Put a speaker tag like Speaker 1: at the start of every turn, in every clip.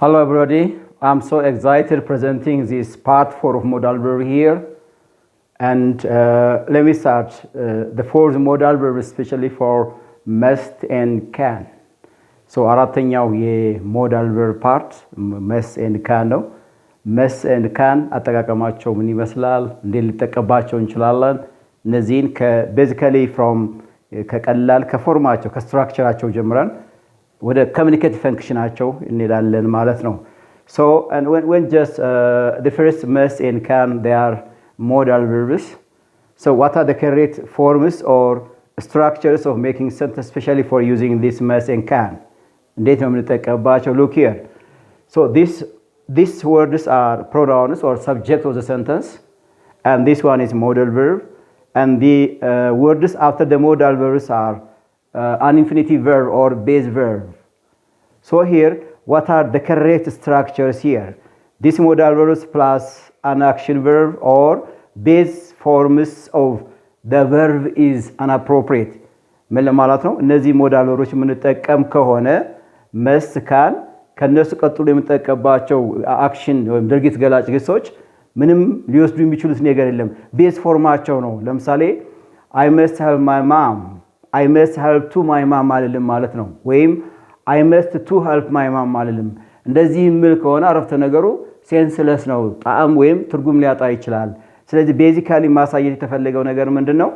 Speaker 1: Hello everybody, I'm so excited presenting this part 4 of modal verb here. And let me start the fourth modal verb especially for must and can. So አራተኛው የሞዳል verb part must and can ነው። must and can አጠቃቀማቸው ምን ይመስላል? እንዴት ልጠቀማቸው እንችላለን? እነዚህን basically from ከቀላል ከፎርማቸው ከስትራክቸራቸው ጀምረን ወደ communicative functionናቸው እንሄዳለን ማለት ነው። So and when just the first must and can they are modal verbs. So what are the correct forms or structures of making sentence especially for using this must and can? እንዴት ነው የምንጠቀምባቸው? Look here. So these words are pronouns or subject of the sentence, and this one is modal verb, and the words after the modal verbs are an infinitive verb or base verb. So here, what are the correct structures here? This modal verbs plus an action verb or base forms of the verb is inappropriate. ምን ማለት ነው? እነዚህ ሞዳል verbs የምንጠቀም ከሆነ must can ከነሱ ቀጥሎ የምንጠቀምባቸው አክሽን ወይም ድርጊት ገላጭ ግሶች ምንም ሊወስዱ የሚችሉት ነገር የለም። ቤዝ ፎርማቸው ነው። ለምሳሌ I must help my mom, I must help to my mom ማለት ነው። ወይም I must to help my mom ማለትም እንደዚህ የሚል ከሆነ አረፍተ ነገሩ ሴንስለስ ነው ጣዕም ወይም ትርጉም ሊያጣ ይችላል። ስለዚህ ቤዚካሊ ማሳየት የተፈለገው ነገር ምንድነው?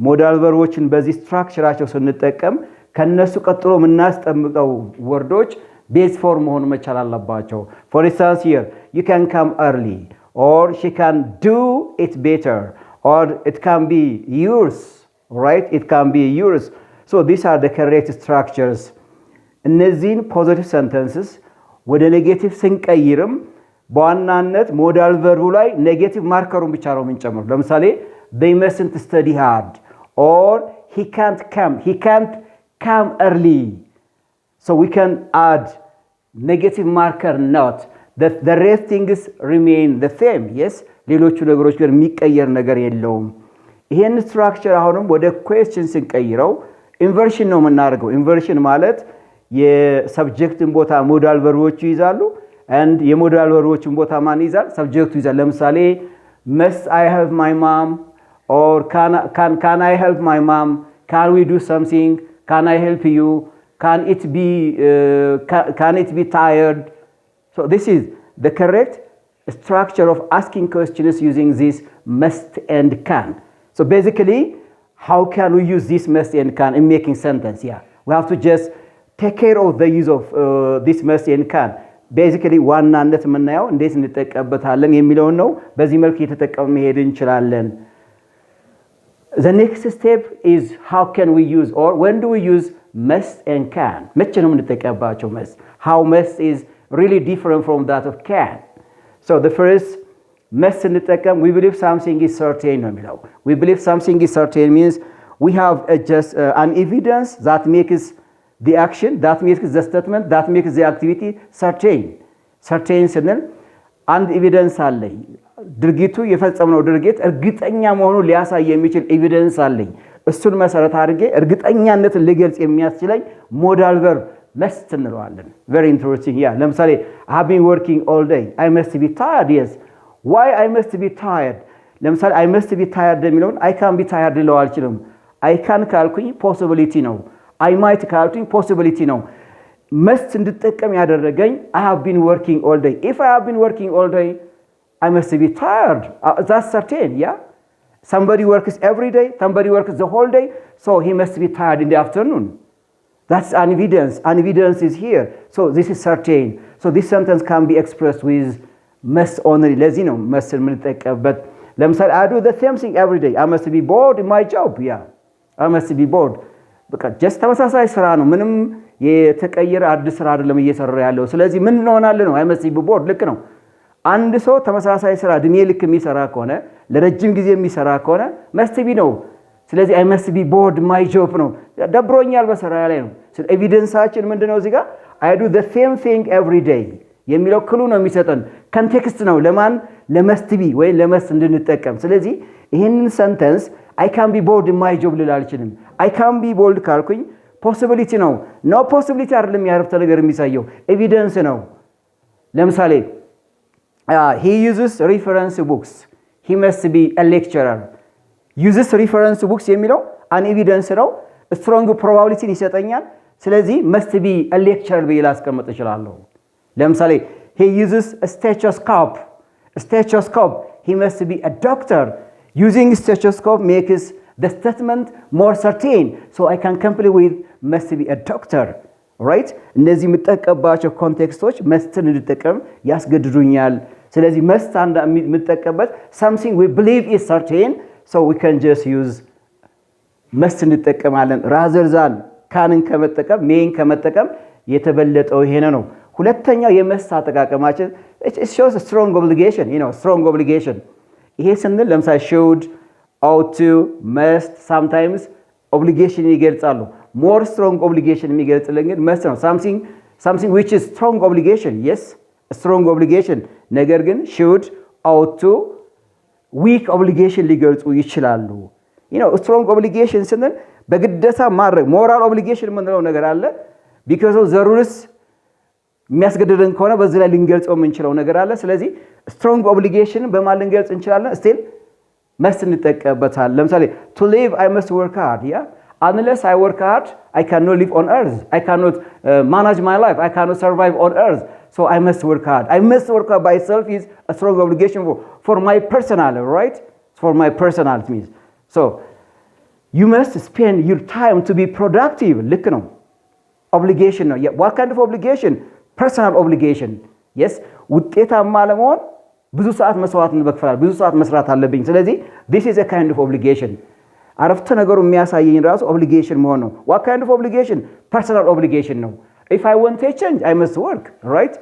Speaker 1: ሞዳል ቨርቦችን በዚህ ስትራክቸራቸው ስንጠቀም ከነሱ ቀጥሎ የምናስቀምጠው ወርዶች ቤዝ ፎርም መሆን መቻል አለባቸው። For instance here, you can come early, or she can do it better, or it can be yours, right? It can be yours. So these are the correct structures. እነዚህን ፖዚቲቭ ሰንተንስስ ወደ ኔጌቲቭ ስንቀይርም በዋናነት ሞዳል ቨርቡ ላይ ኔጌቲቭ ማርከሩን ብቻ ነው የምንጨምረው። ለምሳሌ they mustn't study hard, or he can't come early. So we can add negative marker not that the rest things remain the same. Yes, ሌሎቹ ነገሮች ግን የሚቀየር ነገር የለውም። ይሄን ስትራክቸር አሁንም ወደ question ስንቀይረው ኢንቨርሽን ነው የምናደርገው። ኢንቨርሽን ማለት የሰብጀክትን ቦታ ሞዳል ቨርቦቹ ይዛሉ and የሞዳል ቨርቦቹን ቦታ ማን ይዛል? ሰብጀክቱ ይዛል። ለምሳሌ must I help my mom, or can I help my mom, can we do something, can I help you, can it be tired. So this is the correct structure of asking questions using this must and can. So basically, how can we use this must and can in making sentence? Yeah, we have to just take care of the use of this must and can. Basically ዋናነት የምናየው እንዴት እንጠቀምበታለን የሚለውን ነው። በዚህ መልኩ እየተጠቀምን መሄድ እንችላለን። The next step is how can we use, or when do we use must and can? መቼ ነው የምንጠቀምባቸው must? How must is really different from that of can. So the first must እንጠቀም we believe something is certain ነው የሚለው። We believe something is certain means we have just an evidence that makes the action, that makes the statement, that makes the activity certain ስንል አንድ ኤቪደንስ አለኝ። ድርጊቱ የፈጸመው ድርጊት እርግጠኛ መሆኑን ሊያሳይ የሚችል ኤቪደንስ አለኝ። እሱን መሰረት አድርጌ እርግጠኛነትን ልገልጽ የሚያስችለኝ ሞዳል verb must እንለዋለን። Very interesting. Yeah, ለምሳሌ I have been working all day, I must be tired. Yes, why I must be tired? ለምሳሌ I must be tired የሚለውን I can be tired ልለው አልችልም። I can ካልኩኝ possibility ነው። I might ካልኩኝ possibility ነው። must እንድጠቀም ያደረገኝ I have been working all day. If I have been working all day, I must be tired. That's certain. Yeah, somebody works every day, somebody works the whole day, so he must be tired in the afternoon. That's an evidence. An evidence is here. So this is certain. So this sentence can be expressed with must only. ለዚህ ነው must የምንጠቀምበት። ለምሳሌ I do the same thing every day. I must be bored in my job. Yeah, I must be bored. በቃ just ተመሳሳይ ስራ ነው። ምንም የተቀየረ አዲስ ስራ አይደለም እየሰራ ያለው። ስለዚህ ምን እንሆናለን ነው? I must be bored። ልክ ነው። አንድ ሰው ተመሳሳይ ስራ እድሜ ልክ የሚሰራ ከሆነ ለረጅም ጊዜ የሚሰራ ከሆነ must be ነው። ስለዚህ I must be bored my job ነው። ደብሮኛል በስራ ላይ ነው። ኤቪደንሳችን ምንድነው? እዚህ ጋር I do the same thing every day የሚለው ክሉ ነው የሚሰጠን። ኮንቴክስት ነው ለማን? ለmust be ወይ ለmust እንድንጠቀም። ስለዚህ ይሄንን ሰንተንስ I can be bored in my job ልል አልችልም። I can be bored ካልኩኝ possibility ነው። no possibility አይደለም ያረፍተ ነገር የሚሳየው ኤቪደንስ ነው። ለምሳሌ he uses reference books he must be a lecturer uses reference books የሚለው an evidence ነው strong probability ይሰጠኛል ስለዚህ must be a lecturer ብዬ ላስቀምጥ እችላለሁ ለምሳሌ he uses a stethoscope he must be a doctor using stethoscope makes the statement more certain so I can complete with must be a doctor right እንደዚህ የምጠቀምባቸው ኮንቴክስቶች መስትን እንድጠቀም ያስገድዱኛል ስለዚህ መስት አንድ የምጠቀምበት something we believe is certain so we can just use መስት እንጠቀማለን rather than ካንን ከመጠቀም ሜን ከመጠቀም የተበለጠው ይሄ ነው ሁለተኛው የመስት አጠቃቀማችን it shows a strong obligation strong obligation ይሄ ስንል ለምሳሌ should ought to must sometimes obligation ይገልጻሉ more strong obligation የሚገልጽልን ግን must ነው something which is strong obligation yes a strong obligation ነገር ግን should ought to weak obligation ሊገልጹ ይችላሉ strong obligation ስንል በግዴታ ማድረግ moral obligation ምንለው ነገር አለ because of the rules የሚያስገድደን ከሆነ በዚህ ላይ ልንገልጸው የምንችለው ነገር አለ ስለዚህ strong obligation በማን ልንገልጽ እንችላለን still must እንጠቀምበታል ለምሳሌ to live I must work hard yeah unless I work hard I cannot live on earth I cannot manage my life I cannot survive on earth so I must work hard by itself is a strong obligation for my personal right for my personal it means so you must spend your time to be productive ልክ ነው obligation ነው what kind of obligation personal obligation yes ውጤታማ ለመሆን ብዙ ሰዓት መስዋዕትን በክፈል ብዙ ሰዓት መስራት አለብኝ ስለዚህ this is a kind of obligation አረፍተ ነገሩ የሚያሳየኝ ራሱ obligation መሆን ነው what kind of obligation personal obligation ነው if I want a change I must work right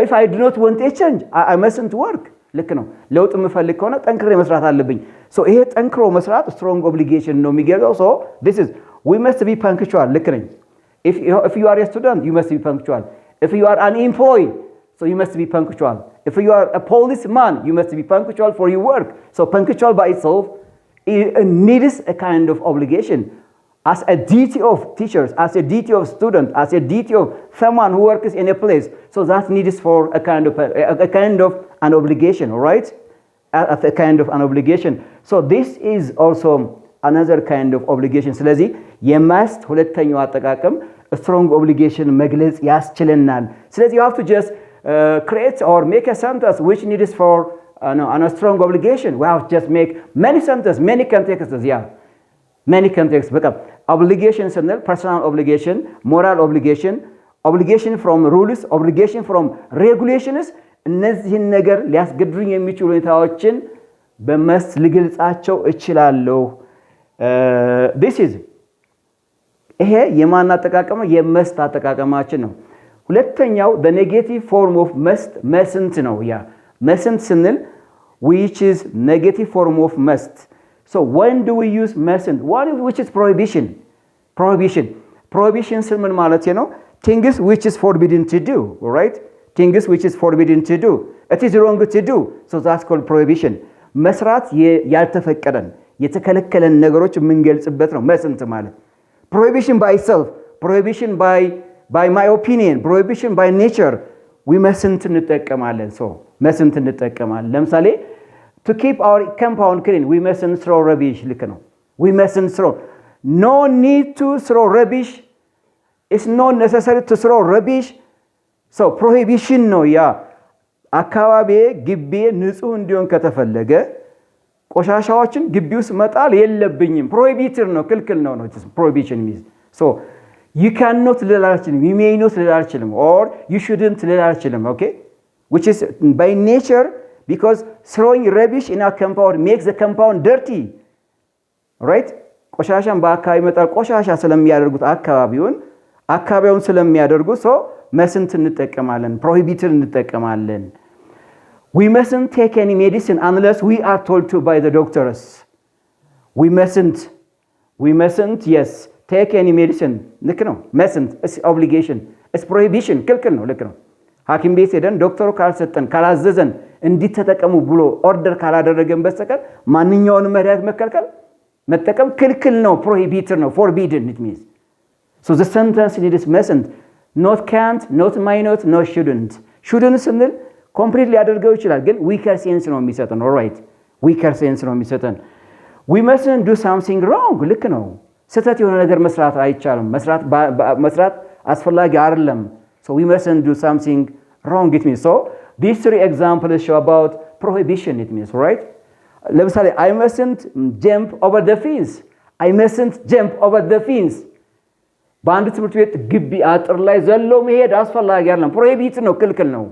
Speaker 1: if I do not want a change I mustn't work ልክ ነው ለውጥ የምፈልግ ከሆነ ጠንክሬ መስራት አለብኝ so ይሄ ጠንክሮ መስራት strong obligation ነው የሚገልጸው so this is we must be punctual ልክ ነኝ if you are a student you must be punctual if you are an employee so you must be punctual if you are a policeman you must be punctual for your work so punctual by itself it needs a kind of obligation as a duty of teachers as a duty of student as a duty of someone who works in a place so that needs for a kind of an obligation all right as a kind of an obligation so this is also another kind of obligation ስለዚህ የማስት ሁለተኛው አጠቃቀም strong obligation መግለጽ ያስችለናል ስለዚህ you have to just create or make a sentence which needs for a strong obligation we have to just make many sentences many contexts yeah many contexts በቃ obligation ስንል personal obligation moral obligation from rules obligation from regulations እነዚህን ነገር ሊያስገድዱኝ የሚችሉ ሁኔታዎችን በመስት ልገልጻቸው እችላለሁ this is ይሄ የማን አጠቃቀም የመስት አጠቃቀማችን ነው ሁለተኛው the negative form of mustn't ነው ያ mustn't ስንል which is negative form of must so when do we use mustn't one which is prohibition ስምን ማለት ነው things which is forbidden to do right things which is forbidden to do it is wrong to do so that's called prohibition መስራት ያልተፈቀደን የተከለከለን ነገሮች የምንገልጽበት ነው መስንት ማለት prohibition by itself prohibition by my opinion prohibition by nature we mustn't እንጠቀማለን so mustn't እንጠቀማለን ለምሳሌ to keep our compound clean we mustn't throw rubbish ልክ ነው we mustn't throw no need to throw rubbish it's not necessary to throw rubbish so prohibition ነው ያ አካባቢ ግቢ ንጹህ እንዲሆን ከተፈለገ ቆሻሻዎችን ግቢ ውስጥ መጣል የለብኝም prohibited ነው ክልክል ነው prohibition means so you cannot ልላልችልም you may not ልላልችልም or you shouldn't ልላልችልም okay which is by nature because throwing rubbish in a compound makes the compound dirty right ቆሻሻን በአካባቢ መጣል ቆሻሻ ስለሚያደርጉት አካባቢውን ስለሚያደርጉ so mustn't እንጠቀማለን prohibited እንጠቀማለን we mustn't take any medicine unless we are told to by the doctors we mustn't yes take any medicine ልክ ነው mustn't it's obligation it's prohibition ክልክል ነው ልክ ነው ሐኪም ቤት ሄደን ዶክተሩ ካልሰጠን ካላዘዘን እንዲተጠቀሙ ብሎ ኦርደር ካላደረገን በስተቀር ማንኛውንም መድኃኒት መጠቀም ክልክል ነው prohibited ነው forbidden it means so the sentence needs mustn't not can't not might not no shouldn't shouldn't ስንል completely ያደርገው ይችላል ግን weaker sense ነው የሚሰጠን alright weaker sense ነው የሚሰጠን we mustn't do something wrong ልክ ነው ስህተት የሆነ ነገር መስራት አይቻልም መስራት አስፈላጊ አይደለም so we mustn't do something wrong it means so these three examples show about prohibition it means right ለምሳሌ I mustn't jump over the fence I mustn't jump over the fence በአንድ ትምህርት ቤት ግቢ አጥር ላይ ዘሎ መሄድ አስፈላጊ አይደለም prohibit ነው ክልክል ነው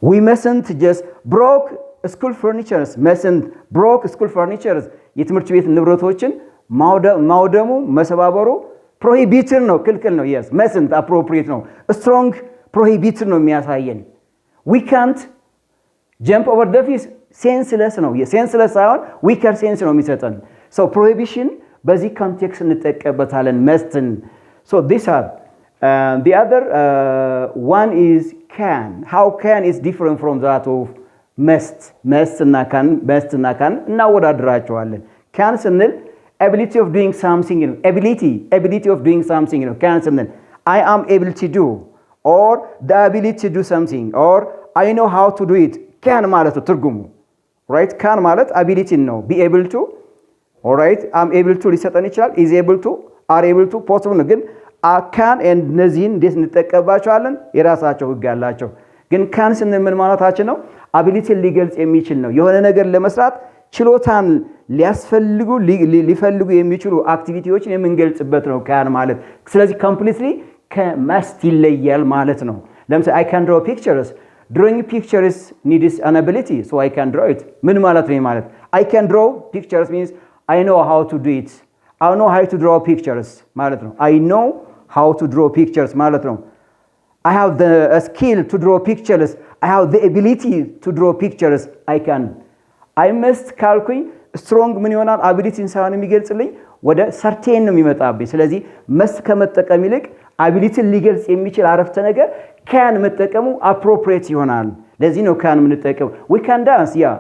Speaker 1: we mustn't just broke school furnitures mustn't broke school furnitures የትምህርት ቤት ንብረቶችን ማውደሙ መሰባበሩ prohibited ነው ክልክል ነው yes mustn't appropriate ነው strong prohibited ነው የሚያሳየን we can't jump over the fence senseless ነው senseless ሳይሆን weaker sense ነው የሚሰጠን so prohibition በዚህ ኮንቴክስት እንጠቀምበታለን mustn't so these are the other one is can how can is different from that of must እና can እናወዳድራቸዋለን can ስንል ability of doing something ability of doing something can ስንል I am able to do or the ability to do something or I know how to do it can ማለት ትርጉሙ right can ማለት ability ነው be able to alright I'm able to ሊሰጠን ይችላል is able to are able to possible ነው ግን can and እነዚህን እንዴት እንጠቀምባቸዋለን የራሳቸው ህግ ያላቸው ግን can ስንል ምን ማለታችን ነው ability ሊገልጽ የሚችል ነው የሆነ ነገር ለመስራት ችሎታን ሊፈልጉ የሚችሉ አክቲቪቲዎችን የምንገልጽበት ነው can ማለት ስለዚህ completely ከmust ይለያል ማለት ነው ለምሳሌ I can draw pictures drawing pictures needs an ability so I can draw it ምን ማለት ነው ማለት I can draw pictures means I know how to do it I know how to draw pictures ማለት ነው I know how to draw pictures ማለት ነው I have the skill to draw pictures I have the ability to draw pictures I can I must ካልኩኝ strong ምን ይሆናል ability ሳይሆን የሚገልጽልኝ ወደ certain ነው የሚመጣብኝ ስለዚህ must ከመጠቀም ይልቅ ability ሊገልጽ የሚችል አረፍተ ነገር can መጠቀሙ appropriate ይሆናል ለዚህ ነው can የምንጠቀም we can dance yeah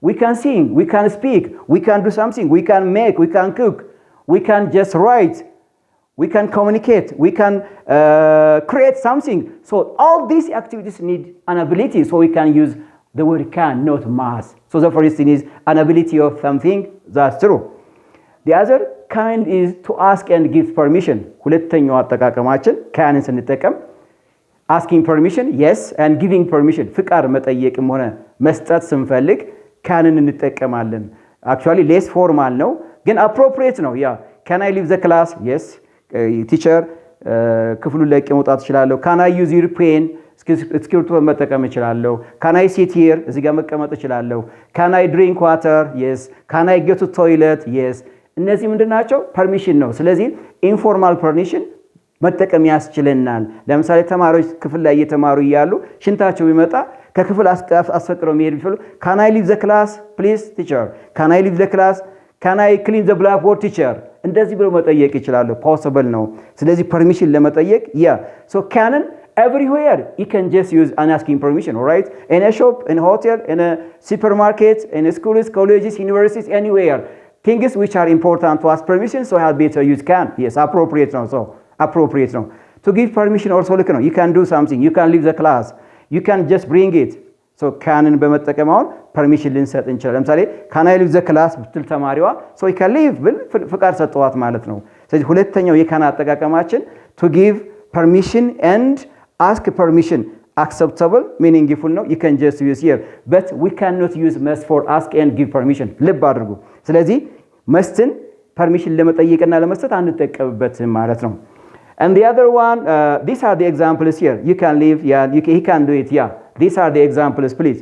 Speaker 1: we can sing we can speak we can do something we can make we can cook we can just write we can communicate we can create something so all these activities need an ability so we can use the word can not must so the first thing is an ability of something that's true the other kind is to ask and give permission ሁለተኛው አጠቃቀማችን can ስንጠቀም asking permission yes and giving permission ፍቃድ መጠየቅም ሆነ መስጠት ስንፈልግ can እንጠቀማለን actually less formal ነው ግን appropriate ነው yeah can I leave the class yes teacher ክፍሉን ለቄ መውጣት እችላለሁ can I use your pen እስክሪብቶ መጠቀም እችላለሁ can I sit here እዚህ ጋር መቀመጥ እችላለሁ can I drink water yes can I go to toilet yes እነዚህ ምንድናቸው permission ነው ስለዚህ informal permission መጠቀም ያስችለናል ለምሳሌ ተማሪዎች ክፍል ላይ እየተማሩ ይያሉ ሽንታቸው ቢመጣ ከክፍል አስፈቅረው መሄድ ቢፈልጉ can I leave the class please teacher can I leave the class can I clean the blackboard teacher እንደዚህ ብለው መጠየቅ ይችላሉ possible ነው ስለዚህ permission ለመጠየቅ yeah so can everywhere you can just use an asking permission all right in a shop in a hotel in a supermarket in schools colleges universities anywhere things which are important to ask permission so I had better use can yes appropriate now so appropriate now to give permission also look you can do something you can leave the class you can just bring it so can በመጠቀም አሁን permission ልንሰጥ እንችላለን ለምሳሌ can I leave the class ብትል ተማሪዋ so you can leave ብል ፍቃድ ሰጠዋት ማለት ነው ስለዚህ ሁለተኛው የካን አጠቃቀማችን to give permission and ask permission acceptable meaningful ነው you can just use here but we cannot use must for ask and give permission ልብ አድርጉ ስለዚህ mustን permission ለመጠየቅና ለመስጠት አንጠቀምበትም ማለት ነው and the other one these are the examples here you can leave yeah he can do it yeah these are the examples please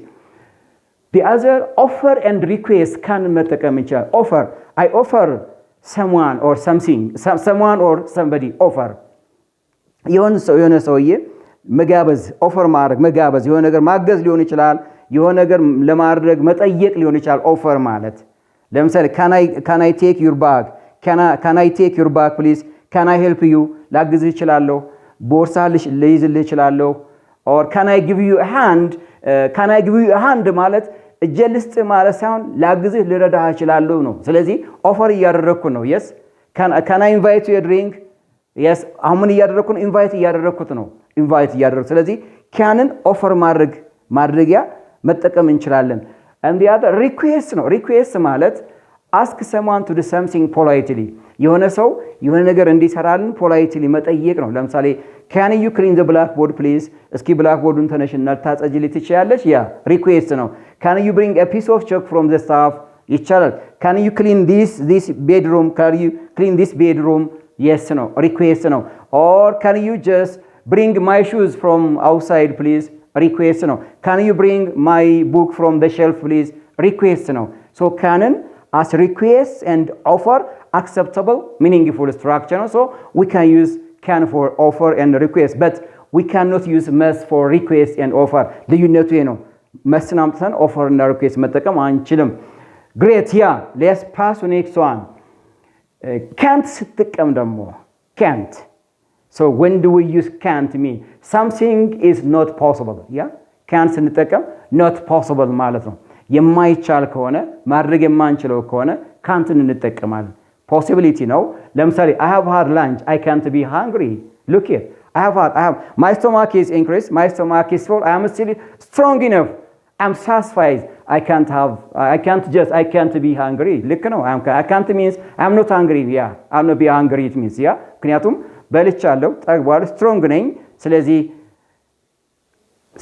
Speaker 1: the other offer and request can መጠቀም ይችላል offer I offer someone or something someone or somebody offer የሆነ ሰውዬ መጋበዝ offer ማድረግ መጋበዝ የሆነ ነገር ማገዝ ሊሆን ይችላል የሆነ ነገር ለማድረግ መጠየቅ ሊሆን ይችላል offer ማለት ለምሳሌ can I take your bag can I take your bag please can I help you ላግዝ ይችላልው ቦርሳ ልይዝልህ ይችላልው or can I give you a hand can I give you a hand ማለት እጀልስጥ ማለት ሳይሆን ላግዝህ ልረዳህ ይችላልው ነው ስለዚህ offer እያደረኩ ነው yes can I invite you a drink yes አሁን እያደረኩ ነው invite እያደረኩት ነው invite እያደረኩ ስለዚህ ካንን ኦፈር ማድረጊያ መጠቀም እንችላለን። and the other request ነው። request ማለት ask someone to do something politely የሆነ ሰው የሆነ ነገር እንዲሰራልን politely መጠየቅ ነው። ለምሳሌ can you clean the blackboard please እስኪ ብላክቦርዱን ተነሽና ታጸጅልኝ ትችያለሽ? ያ request ነው። can you bring a piece of chalk from the staff ይቻላል። can you clean this bedroom can you clean this bedroom yes ነው request ነው። or can you just bring my shoes from outside please request ነው። can you bring my book from the shelf please request ነው። so can as request and offer acceptable meaningful structure no? so we can use can for offer and request but we cannot use must for request and offer ልዩነቱ ይሄ ነው። must አምጥተን offer እና request መጠቀም አንችልም። great yeah let's pass to next one can't ስትጠቀም ደግሞ can't so when do we use can't mean something is not possible yeah can't ስንጠቀም not possible ማለት ነው። የማይቻል ከሆነ ማድረግ የማንችለው ከሆነ can't እንጠቀማለን። possibility ነው። ለምሳሌ I have had lunch I can't be hungry look here I have my stomach is increased my stomach is full I am still strong enough I'm satisfied I can't be hungry ልክ ነው። I can't means I'm not hungry yeah I'm not be hungry it means yeah ምክንያቱም በልቻለሁ ጠግቧል strong ነኝ ስለዚህ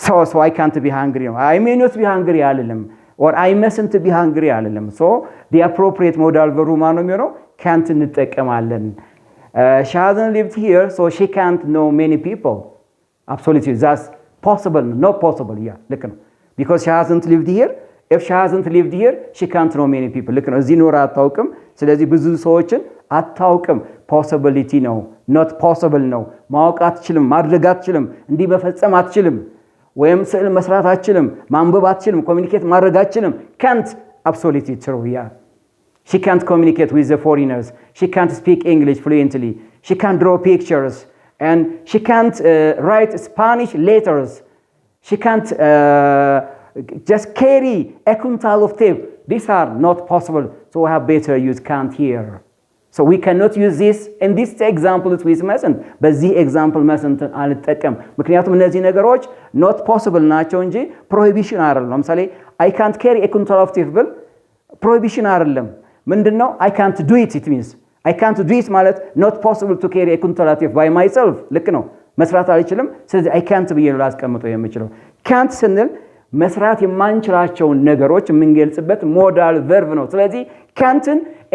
Speaker 1: so I can't be hungry ነው። I may not be hungry አይደለም or I mustn't be hungry አይደለም። so the appropriate modal verb ማን ነው የሚሆነው? can't እንጠቀማለን። she hasn't lived here so she can't know many people absolutely that's possible not possible yeah ልክ ነው because she hasn't lived here if she hasn't lived here she can't know many people ልክ ነው። እዚህ ኖራ አታውቅም ስለዚህ ብዙ ሰዎችን አታውቅም possibility ነው not possible ነው። ማወቅ አትችልም ማድረግ አትችልም እንዲህ መፈጸም አትችልም ወይም ስዕል መስራት አትችልም ማንበብ አትችልም ኮሚኒኬት ማድረግ አትችልም can't absolutely true yeah she can't communicate with the foreigners she can't speak English fluently she can't draw pictures and she can't write Spanish letters she can't just carry a quintal of tape these are not possible so we have better use can't here so we cannot use this in this example with mustn't በዚህ example mustn't አልጠቀም ምክንያቱም እነዚህ ነገሮች not possible ናቸው እንጂ prohibition አይደለም። ለምሳሌ I can't carry a quintal of tape ብል prohibition አይደለም ምንድነው I can't do it it means I can't do it ማለት not possible to carry a quintal of tape by myself ልክ ነው መስራት አልችልም ስለዚህ I can't ብዬ ላስቀምጠው የምችለው can't ስንል መስራት የማንችላቸውን ነገሮች የምንገልጽበት ሞዳል ቨርብ ነው። ስለዚህ can't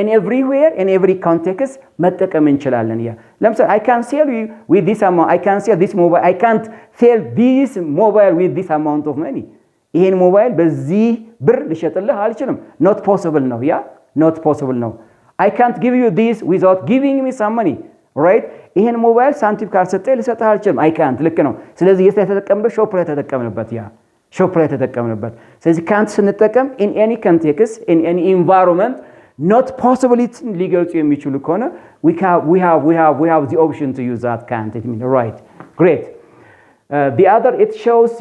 Speaker 1: in everywhere in every context መጠቀም እንችላለን። ያ ለምሳሌ I can sell you with this amount I can sell this mobile I can't sell this mobile with this amount of money ይሄን ሞባይል በዚህ ብር ልሸጥልህ አልችልም not possible ነው ያ not possible ነው I can't give you this without giving me some money right ይሄን ሞባይል ሳንቲም ካልሰጠህ ልሰጥህ አልችልም I can't ልክ ነው። ስለዚህ የት ላይ ተጠቀምበት ሾፕ ላይ ተጠቀምንበት ያ ሾፕ ላይ ተጠቀምንበት። ስለዚህ can't ስንጠቀም in any context in any environment not possibility ሊገልጹ የሚችሉ ከሆነ we have the option to use that can't it means right great the other it shows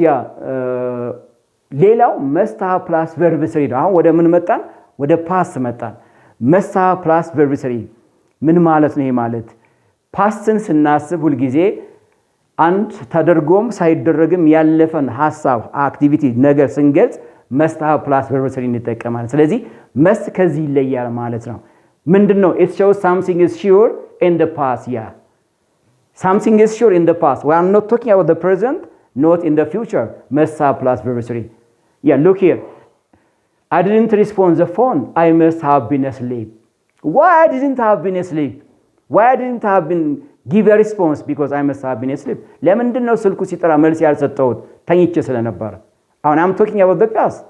Speaker 1: ሌላው must have plus verb 3 ነው። አሁን ወደ ምን መጣን? ወደ past መጣን። must have plus verb 3 ምን ማለት ነው? ይሄ ማለት pastን ስናስብ ሁሉ ጊዜ አንድ ተደርጎም ሳይደረግም ያለፈን ሐሳብ አክቲቪቲ ነገር ስንገልጽ must have plus verb 3 እንጠቀማለን። ስለዚህ must ከዚህ ይለያል ማለት ነው። ምንድነው? it shows something is sure in the past yeah something is sure in the past we are not talking about the present not in the future must have plus verb 3 yeah look here I didn't respond the phone I must have been asleep why I didn't have been asleep why I didn't have been give a response because I must have been asleep ለምንድነው ስልኩ ሲጠራ መልስ ያልሰጠሁት ተኝቼ ስለነበር አሁን I'm talking about the past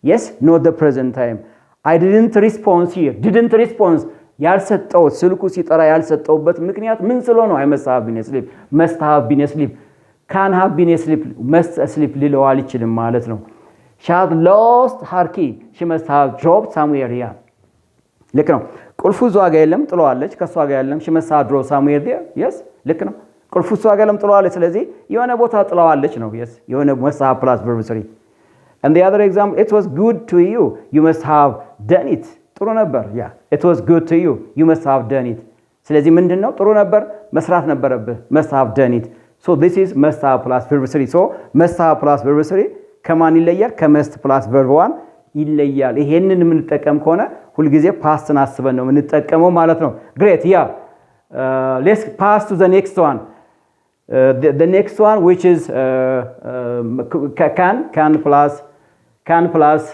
Speaker 1: yes not the present time I didn't respond here didn't respond ያልሰጠሁት ስልኩ ሲጠራ ያልሰጠሁበት ምክንያት ምን ስለሆነ I must have been asleep must have been asleep can have been asleep must asleep ሊለው አልችልም ማለት ነው she had lost her key she must have dropped somewhere here ልክ ነው ቁልፉ እሷ ጋር የለም ጥለዋለች ከሷ ጋር የለም she must have dropped somewhere there yes ልክ ነው ቁልፉ እሷ ጋር የለም ጥለዋለች ስለዚህ የሆነ ቦታ ጥለዋለች ነው yes የሆነ must have plus verb 3 and the other example it was good to you you must have done it ጥሩ ነበር yeah it was good to you you must have done it ስለዚህ ምንድነው ጥሩ ነበር መስራት ነበረብህ must have done it So this is must have plus verb 3. So must have plus verb 3 ከማን ይለያል? ከmust plus verb 1 ይለያል። ይሄንን የምንጠቀም ከሆነ ሁሉ ጊዜ pastን አስበን ነው የምንጠቀመው ማለት ነው። Great. Yeah. Let's pass to the next one. The next one which is can plus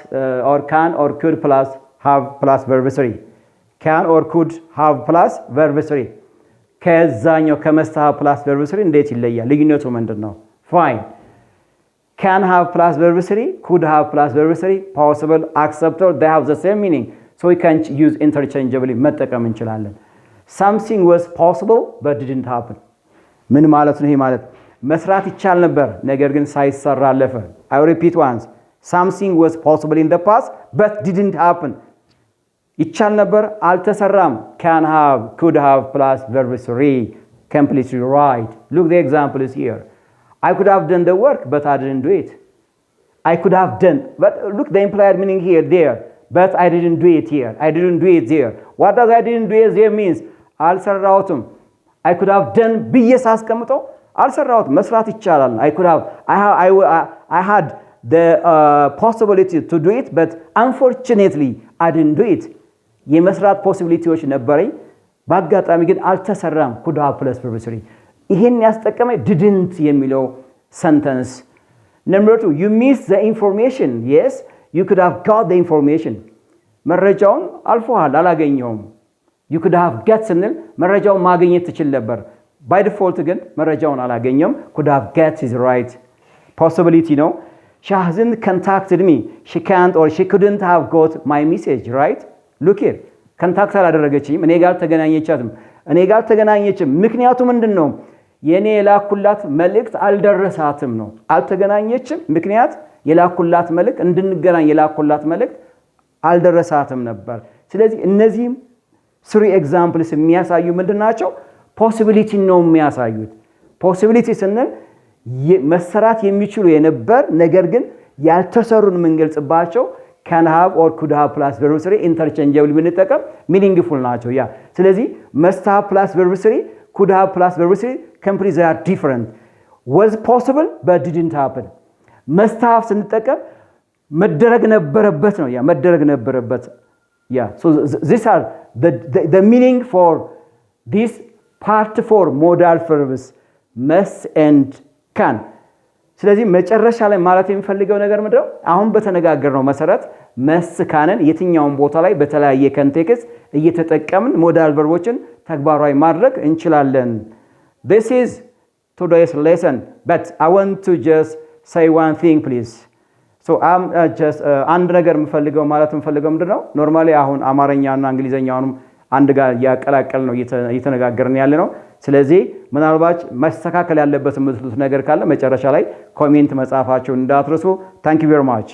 Speaker 1: or can or could plus have plus verb 3. Can or could have plus verb 3. ከዛኛው ከmust have plus verb 3 እንዴት ይለያል? ልዩነቱ ምንድነው? Fine. Can have plus verb 3, could have plus verb 3, possible, acceptable, they have the same meaning. So we can use interchangeably መጠቀም እንችላለን። Something was possible but didn't happen. ምን ማለት ነው? ይሄ ማለት መስራት ይቻል ነበር ነገር ግን ሳይሰራ አለፈ። I repeat once. Something was possible in the past but didn't happen. ይቻል ነበር አልተሰራም። Can have, could have plus verb 3. Completely right. Look, the example is here. I could have done the work but I didn't do it. I could have done, but look the implied meaning here, there. But I didn't do it here. I didn't do it there. What does I didn't do it there means? አልሰራሁትም። I could have done ብዬ ሳስቀምጠው አልሰራሁትም። መስራት ይቻላል። I could have, I had the possibility to do it but unfortunately I didn't do it. የመስራት ፖሲቢሊቲዎች ነበረኝ በአጋጣሚ ግን አልተሰራም። could have plus verb 3 ይሄን ያስጠቀመኝ didn't የሚለው sentence. Number 2, you missed the information. Yes, you could have got the information. መረጃውን አልፎሃል አላገኘውም። You could have get ስንል መረጃውን ማግኘት ትችል ነበር። By default ግን መረጃውን አላገኘም። could have get is right. Possibility ነው። She hasn't contacted me. She can't or she couldn't have got my message, right? Look here. ኮንታክት አላደረገችኝም። እኔ ጋር ተገናኘቻትም። እኔ ጋር ተገናኘችም ምክንያቱ ምንድነው? የኔ የላኩላት መልእክት አልደረሳትም ነው። አልተገናኘችም ምክንያት የላኩላት መልእክት እንድንገናኝ የላኩላት መልእክት አልደረሳትም ነበር። ስለዚህ እነዚህም 3 ኤግዛምፕልስ የሚያሳዩ ምንድናቸው? ፖሲቢሊቲ ነው የሚያሳዩት። ፖሲቢሊቲ ስንል መሰራት የሚችሉ የነበር ነገር ግን ያልተሰሩን የምንገልጽባቸው can have or could have plus verb 3 interchangeably ብንጠቀም meaningful ናቸው። ያ ስለዚህ must have plus verb 3, could have plus verb 3 completely they are different. Was possible but didn't happen. Must have ስንጠቀም መደረግ ነበረበት ነው። ያ መደረግ ነበረበት። ያ so these are the meaning for this part 4 modal verbs must and can. ስለዚህ መጨረሻ ላይ ማለት የሚፈልገው ነገር ምንድነው? አሁን በተነጋገርነው መሰረት must canን የትኛውን ቦታ ላይ በተለያየ ኮንቴክስት እየተጠቀምን ሞዳል ቨርቦችን ተግባራዊ ማድረግ እንችላለን። This is today's lesson, but I want to just say one thing please. So I'm just አንድ ነገር የምፈልገው ምንድነው? ኖርማሊ አሁን አማርኛና እንግሊዘኛውንም አንድ ጋር ያቀላቀል ነው እየተነጋገርን ያለ ነው። ስለዚህ ምናልባት መስተካከል ያለበት የምትሉት ነገር ካለ መጨረሻ ላይ ኮሜንት መጻፋችሁን እንዳትረሱ። Thank you very much.